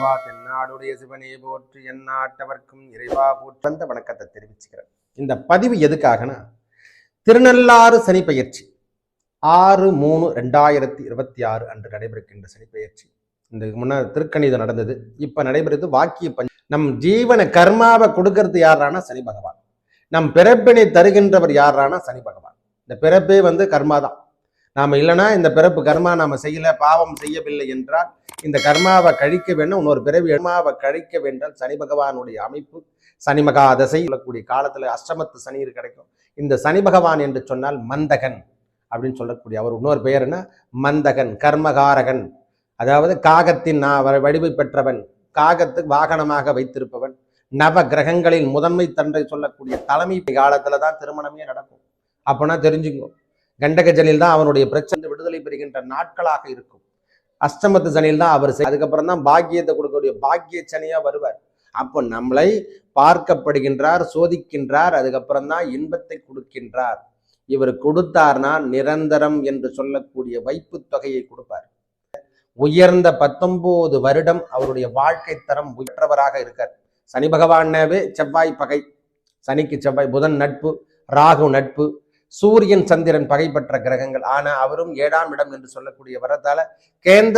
முருகா தென்னாடுடைய சிவனே போற்றி எந்நாட்டவர்க்கும் இறைவா போற்றி வணக்கத்தை தெரிவிச்சுக்கிறேன். இந்த பதிவு எதுக்காகனா, திருநள்ளாறு சனி பயிற்சி 6/3/2026 அன்று நடைபெறுகின்ற சனி பயிற்சி. இந்த முன்னர் திருக்கணிதம் நடந்தது, இப்ப நடைபெறுது வாக்கிய பஞ்சம். நம் ஜீவன கர்மாவை கொடுக்கறது யாரானா சனி பகவான். நம் பிறப்பினை தருகின்றவர் யாரானா சனி பகவான். இந்த பிறப்பே கர்மாதான். நாம இல்லைன்னா இந்த பிறப்பு கர்மா நாம செய்யல, பாவம் செய்யவில்லை என்றால் இந்த கர்மாவை கழிக்க வேண்டும். இன்னொரு பிறவி கர்மாவை கழிக்க வேண்டால் சனி பகவானுடைய அமைப்பு, சனி மகா தசை சொல்லக்கூடிய காலத்துல அஷ்டமத்து சனி கிடைக்கும். இந்த சனி பகவான் என்று சொன்னால் மந்தகன் அப்படின்னு சொல்லக்கூடிய அவர் இன்னொரு பெயர் என்ன, மந்தகன், கர்மகாரகன். அதாவது காகத்தின் வடிவை பெற்றவன், காகத்துக்கு வாகனமாக வைத்திருப்பவன், நவ கிரகங்களில் முதன்மை தன்றை சொல்லக்கூடிய தலைமை காலத்துலதான் திருமணமே நடக்கும். அப்பனா தெரிஞ்சுக்கோ, கண்டக சனியில் தான் அவனுடைய பிரச்சனை விடுதலை பெறுகின்ற நாட்களாக இருக்கும். அஷ்டமத்து சனியில் தான் அவர், அதுக்கப்புறம் தான் பாக்கியத்தை கொடுக்கக்கூடிய பாக்கிய சனியா வருவார். அப்போ நம்மளை பார்க்கப்படுகின்றார், சோதிக்கின்றார், அதுக்கப்புறம் தான் இன்பத்தை கொடுக்கின்றார். இவர் கொடுத்தார்னா நிரந்தரம் என்று சொல்லக்கூடிய வைப்பு தொகையை கொடுப்பார். உயர்ந்த 19 வருடம் அவருடைய வாழ்க்கை தரம் உயர்ந்தவராக இருக்கார். சனி பகவானாவே செவ்வாய் பகை, சனிக்கு செவ்வாய், புதன் நட்பு, ராகு நட்பு, சூரியன் சந்திரன் பகை பெற்ற கிரகங்கள். ஆனா அவரும் 7ஆம் இடம் என்று சொல்லக்கூடிய வரத்தால கேந்திர